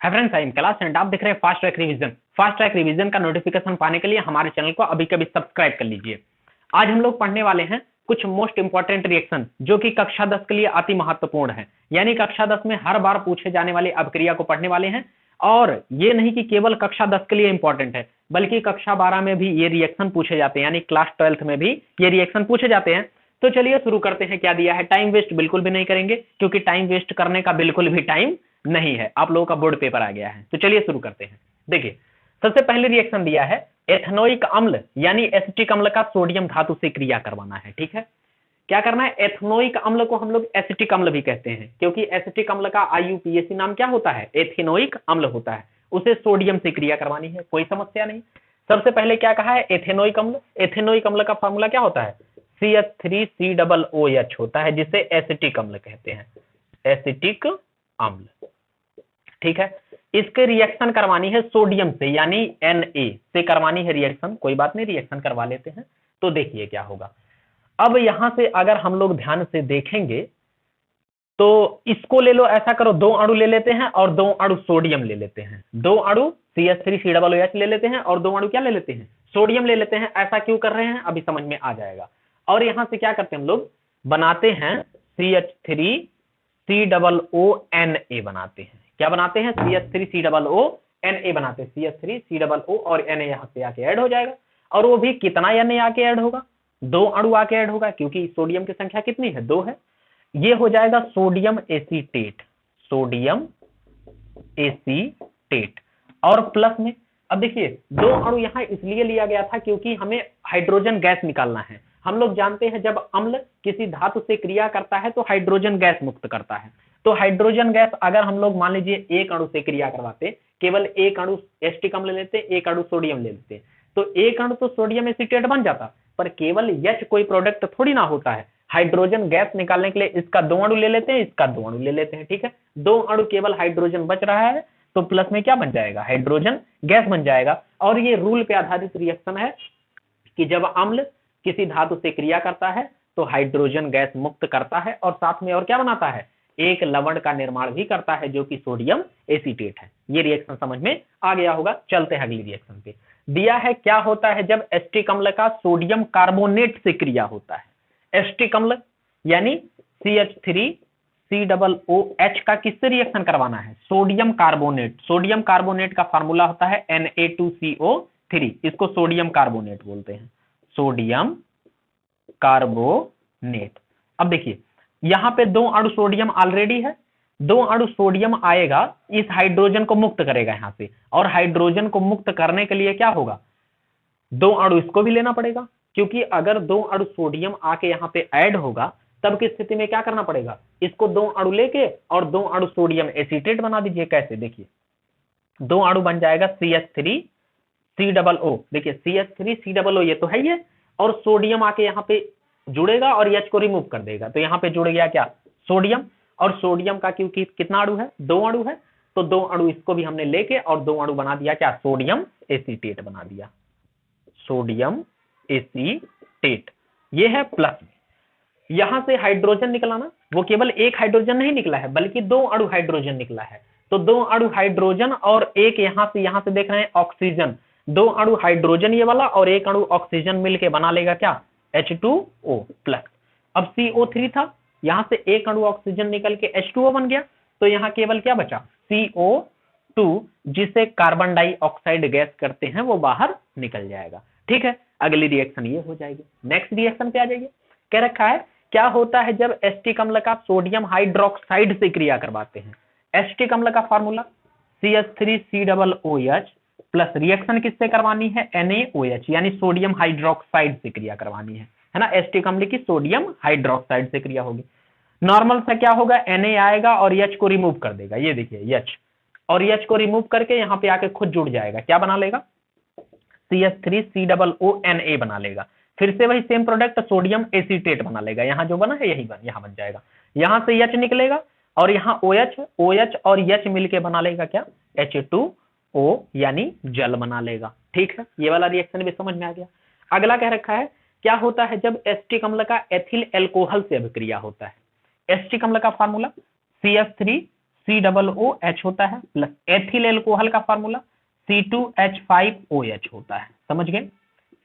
Hi friends, I am Kailash and आप देख रहे हैं fast track revision. Fast track revision का नोटिफिकेशन पाने के लिए हमारे चैनल को अभी कभी सब्सक्राइब कर लीजिए। आज हम लोग पढ़ने वाले हैं कुछ मोस्ट इंपॉर्टेंट रिएक्शन जो कि कक्षा 10 के लिए अति महत्वपूर्ण है। यानी कक्षा 10 में हर बार पूछे जाने वाली अपक्रिया को पढ़ने वाले हैं। और ये नहीं कि केवल कक्षा 10 के लिए इंपॉर्टेंट है, बल्कि कक्षा 12 में भी ये रिएक्शन पूछे जाते हैं, यानी क्लास 12 में भी ये रिएक्शन पूछे जाते हैं। तो चलिए शुरू करते हैं। क्या दिया है, टाइम वेस्ट बिल्कुल भी नहीं करेंगे, क्योंकि टाइम वेस्ट करने का बिल्कुल भी टाइम नहीं है। आप लोगों का बोर्ड पेपर आ गया है, तो चलिए शुरू करते हैं। देखिए, सबसे पहले रिएक्शन दिया है एथेनोइक अम्ल यानी एसिटिक अम्ल का सोडियम धातु से क्रिया करवाना है। ठीक है, क्या करना है, एथेनोइक अम्ल को हम लोग एसिटिक अम्ल भी कहते हैं, क्योंकि एसिटिक अम्ल का आईयूपीएसी नाम क्या होता है, एथेनोइक अम्ल होता है। उसे सोडियम से क्रिया करवानी है, कोई समस्या नहीं। सबसे पहले क्या कहा है, एथेनोइक अम्ल। एथेनोइक अम्ल का फॉर्मूला क्या होता है, CH3COOH होता है, जिसे एसिटिक अम्ल कहते हैं, एसिटिक अम्ल। ठीक है, इसके रिएक्शन करवानी है सोडियम से, यानी Na से करवानी है रिएक्शन। कोई बात नहीं, रिएक्शन करवा लेते हैं। तो देखिए क्या होगा। अब यहां से अगर हम लोग ध्यान से देखेंगे तो इसको ले लो, ऐसा करो, दो अणु ले लेते हैं और दो अणु सोडियम ले लेते हैं। दो अणु CH3COOH ले लेते हैं और दो अणु क्या ले लेते हैं, सोडियम ले लेते हैं। ऐसा क्यों कर रहे हैं, अभी समझ में आ जाएगा। और यहां से क्या करते हैं, हम लोग बनाते हैं CH3COONA बनाते हैं। क्या बनाते हैं, CH3COONA बनाते हैं। CH3COO और Na यहां से आके ऐड हो जाएगा। और वो भी कितना Na आके ऐड होगा, दो अणु आके ऐड होगा, क्योंकि सोडियम की संख्या कितनी है, दो है। ये हो जाएगा सोडियम एसीटेट, सोडियम एसीटेट। और प्लस में, अब देखिए, दो अणु यहां इसलिए लिया गया था क्योंकि हमें हाइड्रोजन गैस निकालना है। हम लोग जानते हैं जब अम्ल किसी धातु से क्रिया करता है तो हाइड्रोजन गैस मुक्त करता है। तो हाइड्रोजन गैस अगर हम लोग मान लीजिए एक अणु से क्रिया करवाते, केवल एक अणु एसिटिक अम्ल लेते, एक अणु सोडियम ले लेते, तो एक अणु तो सोडियम एसीटेट बन जाता, पर केवल H कोई प्रोडक्ट थोड़ी ना होता है। हाइड्रोजन गैस निकालने के लिए इसका दो अणु ले लेते हैं, इसका दो अणु ले लेते हैं। ठीक है, दो अणु केवल हाइड्रोजन बच रहा है, तो प्लस में क्या बन जाएगा, हाइड्रोजन गैस बन जाएगा। और ये रूल पे आधारित रिएक्शन है कि जब अम्ल किसी धातु से क्रिया करता है तो हाइड्रोजन गैस मुक्त करता है, और साथ में और क्या बनाता है, एक लवण का निर्माण भी करता है, जो कि सोडियम एसीटेट है। ये रिएक्शन समझ में आ गया होगा। चलते हैं अगली रिएक्शन पे। दिया है क्या होता है जब एसिटिक अम्ल का सोडियम कार्बोनेट से क्रिया होता है। एसिटिक अम्ल यानी CH3COOH का किससे रिएक्शन करवाना है, सोडियम कार्बोनेट। सोडियम कार्बोनेट का फार्मूला होता है Na2CO3, इसको सोडियम कार्बोनेट बोलते हैं, सोडियम कार्बोनेट। अब देखिए, यहां पे दो अणु सोडियम ऑलरेडी है, दो अणु सोडियम आएगा, इस हाइड्रोजन को मुक्त करेगा यहां से। और हाइड्रोजन को मुक्त करने के लिए क्या होगा, दो अणु इसको भी लेना पड़ेगा, क्योंकि अगर दो अणु सोडियम आके यहाँ पे ऐड होगा, तब की स्थिति में क्या करना पड़ेगा, इसको दो अणु लेके और दो अणु सोडियम एसीटेट बना दीजिए। कैसे, देखिए, दो अणु बन जाएगा CH3COO। देखिए, CH3COO ये तो है ये, और सोडियम आके यहाँ पे जुड़ेगा और H को रिमूव कर देगा, तो यहाँ पे जुड़ गया क्या, सोडियम। और सोडियम का क्योंकि कितना अणु है, दो अणु है, तो दो अणु इसको भी हमने लेके और दो अणु बना दिया क्या, सोडियम एसीटेट बना दिया, सोडियम एसीटेट। ये है प्लस में। यहां से हाइड्रोजन निकलाना, वो केवल एक हाइड्रोजन नहीं निकला है, बल्कि दो अणु हाइड्रोजन निकला है। तो दो अणु हाइड्रोजन और एक यहां से देख रहे हैं ऑक्सीजन, दो अणु हाइड्रोजन ये वाला और एक अणु ऑक्सीजन मिलके बना लेगा क्या, H2O प्लस। अब CO3 था, यहां से एक अणु ऑक्सीजन निकल के H2O बन गया, तो यहां केवल क्या बचा, CO2, जिसे कार्बन डाइऑक्साइड गैस करते हैं, वो बाहर निकल जाएगा। ठीक है, अगली रिएक्शन ये हो जाएगी। नेक्स्ट रिएक्शन पे आ जाइए। कह रखा है क्या होता है जब एसिटिक अम्ल का सोडियम हाइड्रोक्साइड से क्रिया करवाते हैं। एसिटिक अम्ल का फार्मूला CH3COOH प्लस रिएक्शन किससे करवानी है, NaOH, यानी सोडियम हाइड्रोक्साइड से क्रिया करवानी है ना। एसिटिक अम्ल की सोडियम हाइड्रोक्साइड से क्रिया होगी। नॉर्मल से क्या होगा, Na आएगा और H को रिमूव कर देगा, ये देखिए H, और H को रिमूव करके यहाँ पे आके खुद जुड़ जाएगा, क्या बना लेगा, CH3COONA बना लेगा। फिर से वही सेम प्रोडक्ट सोडियम एसीटेट बना लेगा, यहाँ जो बना है यही यहाँ बन जाएगा। यहाँ से H निकलेगा और यहाँ OH और H मिलके बना लेगा क्या, H2O, यानी जल बना लेगा। ठीक है, ये वाला रिएक्शन भी समझ में आ गया। अगला कह रखा है क्या होता है जब एसिटिक अम्ल का एथिल एल्कोहल से अभिक्रिया होता है। एसिटिक अम्ल का फार्मूला COOH होता है प्लस एथिल एल्कोहल का फार्मूला C2H5OH होता है। समझ गए,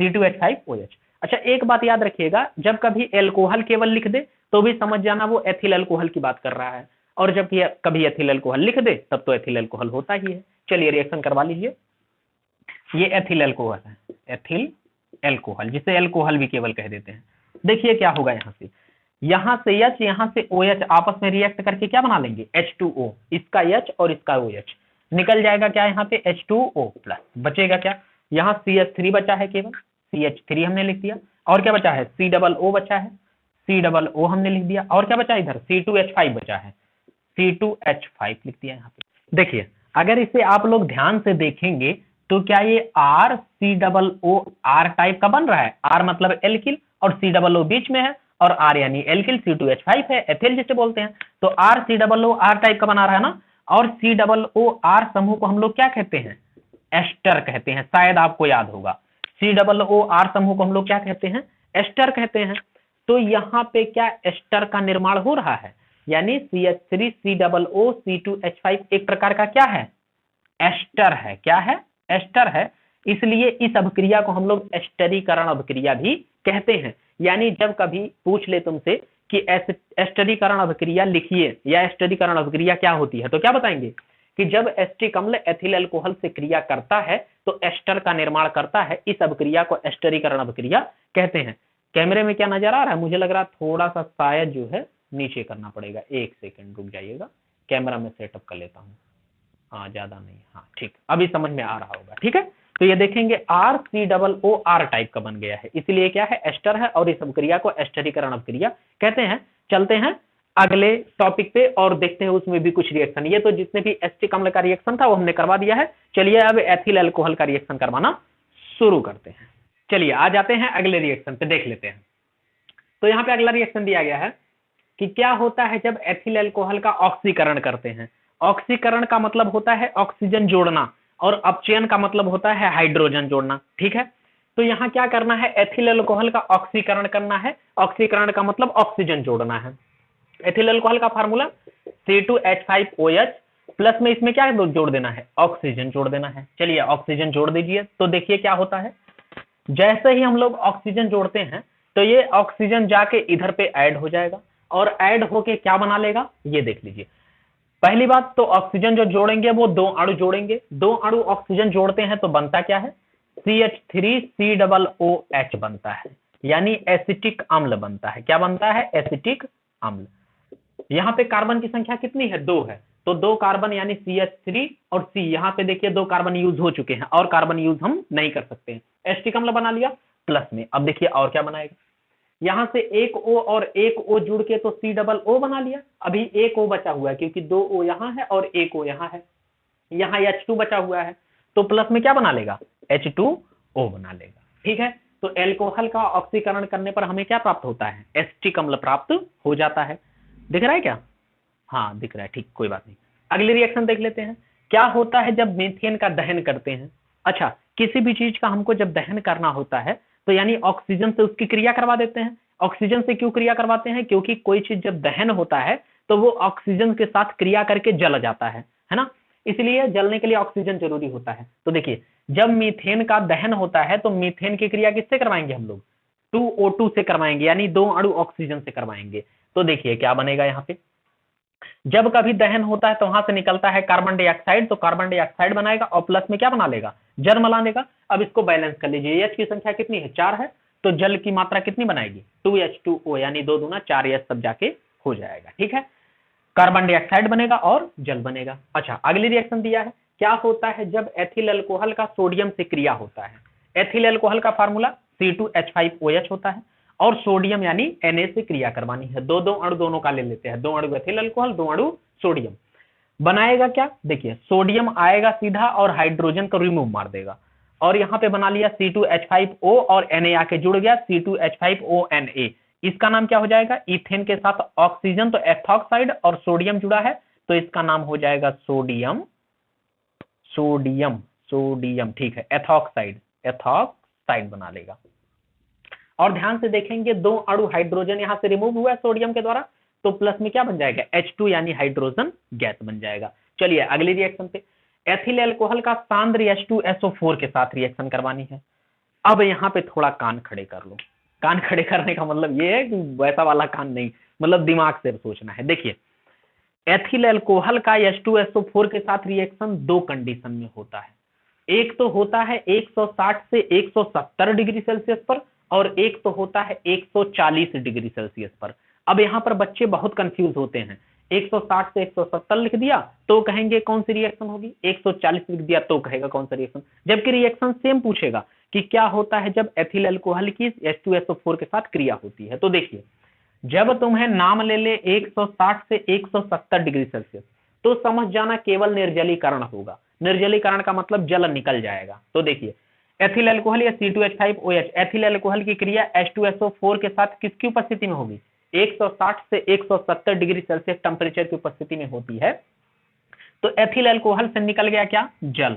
C2H5OH। अच्छा एक बात याद रखिएगा, जब कभी एल्कोहल केवल लिख दे तो भी समझ जाना वो एथिल एल्कोहल की बात कर रहा है, और जब कभी एथिल एल्कोहल लिख दे तब तो एथिल एल्कोहल होता ही है। चलिए रिएक्शन करवा लीजिए। ये एथिल एल्कोहल है, एथिल एल्कोहल, जिसे एल्कोहल भी केवल कह देते हैं। देखिए क्या होगा, यहां से H, यहां से OH आपस में रिएक्ट करके क्या बना लेंगे, H2O। इसका H और इसका OH निकल जाएगा, क्या यहाँ पे H2O प्लस, बचेगा क्या, यहाँ CH3 बचा है, केवल CH3 हमने लिख दिया, और क्या बचा है COO बचा है, COO हमने लिख दिया, और क्या बचा इधर C2H5 बचा है, C2H5 लिख दिया यहाँ पे। देखिए अगर इसे आप लोग ध्यान से देखेंगे तो क्या ये RCOO R टाइप का बन रहा है, R मतलब एल्किल और COO बीच में है, और R यानी एल्किल, C2H5 है, एथिल जिसे बोलते हैं, तो RCOO R टाइप का बना रहा है ना। और COO R समूह को हम लोग क्या कहते हैं, एस्टर कहते हैं, शायद आपको याद होगा। COO R समूह को हम लोग क्या कहते हैं, एस्टर कहते हैं। तो यहाँ पे क्या एस्टर का निर्माण हो रहा है, यानी CH3 COO C2H5 एक प्रकार का क्या है, एस्टर है। क्या है, एस्टर है। इसलिए इस अभिक्रिया को हम लोग एस्टरीकरण अभिक्रिया भी कहते हैं। यानी जब कभी पूछ ले तुमसे कि एस्टरीकरण अभिक्रिया लिखिए या एस्टरीकरण अभिक्रिया क्या होती है, तो क्या बताएंगे कि जब एस्टिक अम्ल एथिल अल्कोहल से क्रिया करता है तो एस्टर का निर्माण करता है। इस अभिक्रिया को एस्टरीकरण अभिक्रिया कहते हैं। कैमरे में क्या नजर आ रहा है, मुझे लग रहा है थोड़ा सा शायद जो है नीचे करना पड़ेगा, एक सेकेंड रुक जाइएगा, कैमरा में सेटअप कर लेता हूँ। हाँ ज्यादा नहीं, हाँ ठीक, अभी समझ में आ रहा होगा। ठीक है, तो ये देखेंगे RCOO R टाइप का बन गया है, इसलिए क्या है, एस्टर है, और इस अभिक्रिया को एस्टरीकरण अभिक्रिया कहते हैं। चलते हैं अगले टॉपिक पे और देखते हैं उसमें भी कुछ रिएक्शन। ये तो जितने भी एस्टिक अम्ल का रिएक्शन था वो हमने करवा दिया है। चलिए अब एथिल अल्कोहल का रिएक्शन करवाना शुरू करते हैं। चलिए आ जाते हैं अगले रिएक्शन पे, देख लेते हैं। तो यहाँ पे अगला रिएक्शन दिया गया है कि क्या होता है जब एथिल अल्कोहल का ऑक्सीकरण करते हैं। ऑक्सीकरण का मतलब होता है ऑक्सीजन जोड़ना, और अपचयन का मतलब होता है हाइड्रोजन जोड़ना। ठीक है, तो यहाँ क्या करना है, एथिल अल्कोहल का ऑक्सीकरण करना है। ऑक्सीकरण का मतलब ऑक्सीजन जोड़ना है। एथिल अल्कोहल का फार्मूला C2H5OH प्लस में इसमें क्या जोड़ देना है, ऑक्सीजन जोड़ देना है। चलिए ऑक्सीजन जोड़ दीजिए, तो देखिए क्या होता है, जैसे ही हम लोग ऑक्सीजन जोड़ते हैं तो ये ऑक्सीजन जाके इधर पे ऐड हो जाएगा, और ऐड होके क्या बना लेगा, ये देख लीजिए। पहली बात तो ऑक्सीजन जो जोड़ेंगे वो दो अणु जोड़ेंगे, दो अणु ऑक्सीजन जोड़ते हैं तो बनता क्या है, CH3COOH बनता है, यानी एसिटिक अम्ल बनता है। क्या बनता है, एसिटिक अम्ल। यहाँ पे कार्बन की संख्या कितनी है, 2 है, तो 2 कार्बन यानी CH3 और C, यहाँ पे देखिए 2 कार्बन यूज हो चुके हैं और कार्बन यूज हम नहीं कर सकते हैं। एसिटिक अम्ल बना लिया प्लस में, अब देखिए और क्या बनाएगा, यहां से एक O और एक O जुड़ के तो COO बना लिया। अभी एक O बचा हुआ है क्योंकि 2 O यहां है और एक O यहां है, यहां H2 बचा हुआ है, तो प्लस में क्या बना लेगा, H2O बना लेगा। ठीक है, तो एल्कोहल का ऑक्सीकरण करने पर हमें क्या प्राप्त होता है, एसिटिक अम्ल प्राप्त हो जाता है। दिख रहा है क्या, हाँ दिख रहा है, ठीक कोई बात नहीं। अगली रिएक्शन देख लेते हैं, क्या होता है जब मीथेन का दहन करते हैं। अच्छा, किसी भी चीज का हमको जब दहन करना होता है तो यानी ऑक्सीजन से उसकी क्रिया करवा देते हैं। ऑक्सीजन से क्यों क्रिया करवाते हैं, क्योंकि कोई चीज जब दहन होता है तो वो ऑक्सीजन के साथ क्रिया करके जल जाता है ना, इसलिए जलने के लिए ऑक्सीजन जरूरी होता है। तो देखिए जब मीथेन का दहन होता है तो मीथेन की क्रिया किससे करवाएंगे हम लोग, 2O2 से करवाएंगे, यानी 2 अणु ऑक्सीजन से करवाएंगे। तो देखिए क्या बनेगा, यहाँ पे जब कभी दहन होता है तो वहां से निकलता है कार्बन डाइऑक्साइड, तो कार्बन डाइऑक्साइड बनाएगा और प्लस में क्या बना लेगा, जल मिला लेगा। अब इसको बैलेंस कर लीजिए, H की संख्या कितनी है, 4 है, तो जल की मात्रा कितनी बनाएगी, 2H2O, यानी 2 दूना 4H सब जाके हो जाएगा। ठीक है, कार्बन डाइऑक्साइड बनेगा और जल बनेगा। अच्छा अगली रिएक्शन दिया है, क्या होता है जब एथिल अल्कोहल का सोडियम से क्रिया होता है। एथिल अल्कोहल का फार्मूला C2H5OH होता है, और सोडियम यानी Na से क्रिया करवानी है। दो अणु दोनों का ले लेते हैं, 2 अणु एथिल अल्कोहल, 2 अणु सोडियम। बनाएगा क्या, देखिए सोडियम आएगा सीधा और हाइड्रोजन को रिमूव मार देगा, और यहाँ पे बना लिया C2H5O और Na आके जुड़ गया C2H5ONa। इसका नाम क्या हो जाएगा, इथेन के साथ ऑक्सीजन तो एथॉक्साइड, और सोडियम जुड़ा है तो इसका नाम हो जाएगा सोडियम, सोडियम सोडियम। ठीक है, एथॉक्साइड, एथॉक्साइड बना लेगा। और ध्यान से देखेंगे 2 अणु हाइड्रोजन यहां से रिमूव हुआ है सोडियम के द्वारा, तो प्लस में क्या बन जाएगा, H2 यानी हाइड्रोजन गैस बन जाएगा। चलिए अगली रिएक्शन पे, एथिल अल्कोहल का सांद्र H2SO4 के साथ रिएक्शन करवानी है। अब यहाँ पे थोड़ा कान खड़े कर लो। कान खड़े करने का मतलब ये है कि वैसा वाला कान नहीं, मतलब दिमाग से सोचना है। देखिए एथिल अल्कोहल का H2SO4 के साथ रिएक्शन दो कंडीशन में होता है। एक तो होता है 160 से 170 डिग्री सेल्सियस पर, और एक तो होता है 140 डिग्री सेल्सियस पर। अब यहाँ पर बच्चे बहुत कंफ्यूज होते हैं, 160 से 170 लिख दिया तो कहेंगे कौन सी रिएक्शन होगी, 140 लिख दिया तो कहेगा कौन सा रिएक्शन, जबकि रिएक्शन सेम पूछेगा कि क्या होता है जब एथिल अल्कोहल की H2SO4 के साथ क्रिया होती है। तो देखिए जब तुम्हें नाम ले ले 160 से 170 डिग्री सेल्सियस, तो समझ जाना केवल निर्जलीकरण होगा। निर्जलीकरण का मतलब जल निकल जाएगा। तो देखिए एथिल अल्कोहल या C2H5OH, एथिल अल्कोहल की क्रिया H2SO4 के साथ किसकी उपस्थिति में होगी, 160 से 170 डिग्री सेल्सियस टेम्परेचर की उपस्थिति में होती है। तो एथिल अल्कोहल से निकल गया क्या, जल।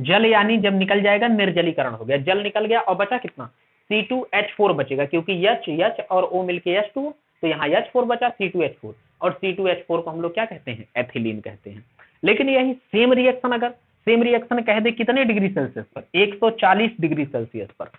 जल यानी जब निकल जाएगा निर्जलीकरण हो गया, जल निकल गया और बचा कितना, C2H4 बचेगा, क्योंकि H और O मिलके H2, तो यहाँ H4 बचा, C2H4, और C2H4 को हम लोग क्या कहते हैं, एथिलीन कहते हैं। लेकिन यही सेम रिएक्शन अगर सेम रिएक्शन कह दे कितने डिग्री सेल्सियस पर, 140 डिग्री सेल्सियस पर,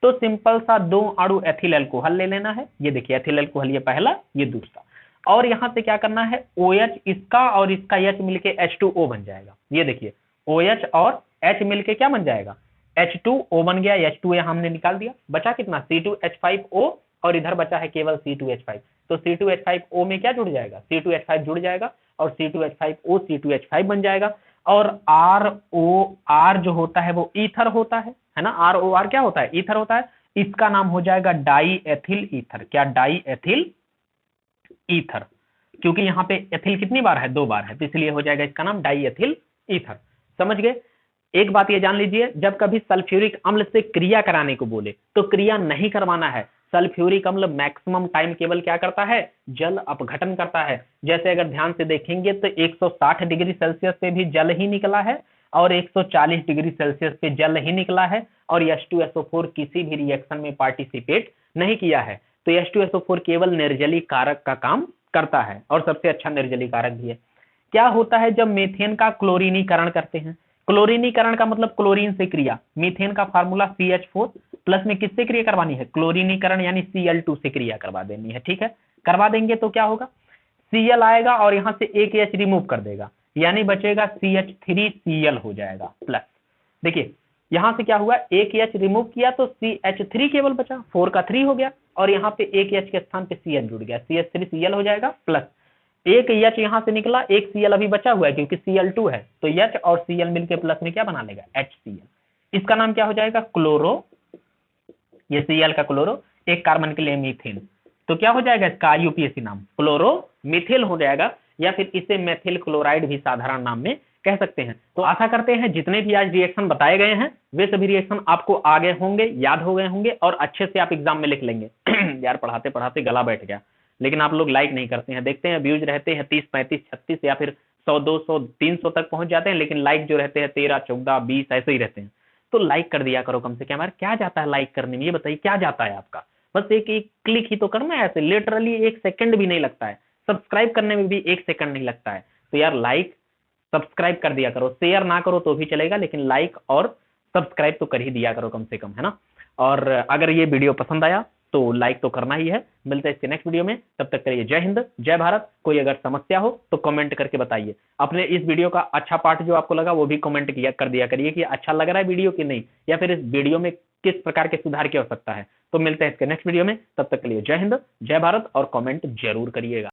तो सिंपल सा दो अणु एथिल अल्कोहल ले लेना है। ये देखिए एथिल अल्कोहल ये पहला ये दूसरा, और यहाँ से क्या करना है, OH इसका और इसका H मिलके H2O बन जाएगा। ये देखिए OH और H मिलके क्या बन जाएगा, H2O बन गया, H2 यहाँ हमने निकाल दिया, बचा कितना C2H5O, और इधर बचा है केवल C2H5। तो C2H5O में क्या जुड़ जाएगा, C2H5 जुड़ जाएगा, और C2H5O C2H5 बन जाएगा। और ROR जो होता है वो ईथर होता है ना, ROR क्या होता है, ईथर होता है। इसका नाम हो जाएगा डाई एथिल ईथर। क्या, डाई एथिल ईथर, क्योंकि यहाँ पे एथिल कितनी बार है, 2 बार है, तो इसलिए हो जाएगा इसका नाम डाई एथिल ईथर। समझ गए। एक बात ये जान लीजिए, जब कभी सल्फ्यूरिक अम्ल से क्रिया कराने को बोले तो क्रिया नहीं करवाना है। सल्फ्यूरिक अम्ल मैक्सिमम टाइम केवल क्या करता है, जल अपघटन करता है। जैसे अगर ध्यान से देखेंगे तो 160 डिग्री सेल्सियस पे भी जल ही निकला है, और 140 डिग्री सेल्सियस पे जल ही निकला है, और H2SO4 किसी भी रिएक्शन में पार्टिसिपेट नहीं किया है। तो H2SO4 केवल निर्जली कारक का काम करता है, और सबसे अच्छा निर्जली कारक भी है। क्या होता है जब मीथेन का क्लोरीनीकरण करते हैं, क्लोरीनीकरण का मतलब क्लोरीन से क्रिया, मीथेन का फार्मूला CH4 प्लस में किससे क्रिया करवानी है, क्लोरीनीकरण यानी Cl2 से क्रिया करवा देनी है। ठीक है, करवा देंगे तो क्या होगा, Cl आएगा और यहां से एक H रिमूव कर देगा, यानी बचेगा CH3Cl हो जाएगा प्लस। देखिए यहां से क्या हुआ, एक H रिमूव किया तो CH3 केवल बचा, 4 का 3 हो गया, और यहाँ पे एक H के स्थान पे Cl जुड़ गया, CH3Cl हो जाएगा प्लस एक H यहां से निकला, एक Cl अभी बचा हुआ है क्योंकि Cl2 है, तो H और Cl मिलके प्लस में क्या बना लेगा, HCl। इसका नाम क्या हो जाएगा, क्लोरो, ये Cl का क्लोरो, एक कार्बन के लिए मीथेन, तो क्या हो जाएगा इसका IUPAC नाम, क्लोरो मिथिल हो जाएगा, या फिर इसे मेथिल क्लोराइड भी साधारण नाम में कह सकते हैं। तो आशा करते हैं जितने भी आज रिएक्शन बताए गए हैं वे सभी रिएक्शन आपको आ गए होंगे, याद हो गए होंगे, और अच्छे से आप एग्जाम में लिख लेंगे। यार पढ़ाते पढ़ाते गला बैठ गया, लेकिन आप लोग लाइक नहीं करते हैं। देखते हैं व्यूज रहते हैं 30, 35, 36 या फिर 100, 200, 300 तक पहुंच जाते हैं, लेकिन लाइक जो रहते हैं 13, 14, 20 ऐसे ही रहते हैं। तो लाइक कर दिया करो कम से कम यार, क्या जाता है लाइक करने में, ये बताइए क्या जाता है आपका, बस एक क्लिक ही तो करना है, ऐसे लिटरली 1 सेकंड भी नहीं लगता है। सब्सक्राइब करने में भी 1 सेकंड नहीं लगता है। तो यार लाइक सब्सक्राइब कर दिया करो, शेयर ना करो तो भी चलेगा, लेकिन लाइक और सब्सक्राइब तो कर ही दिया करो कम से कम, है ना। और अगर ये वीडियो पसंद आया तो लाइक तो करना ही है। मिलते हैं इसके नेक्स्ट वीडियो में, तब तक करिए जय हिंद जय भारत। कोई अगर समस्या हो तो कमेंट करके बताइए। अपने इस वीडियो का अच्छा पार्ट जो आपको लगा वो भी कमेंट किया कर दिया करिए कि अच्छा लग रहा है वीडियो कि नहीं, या फिर इस वीडियो में किस प्रकार के सुधार की आवश्यकता है। तो मिलते हैं इसके नेक्स्ट वीडियो में, तब तक के लिए जय हिंद जय भारत, और कमेंट जरूर करिएगा।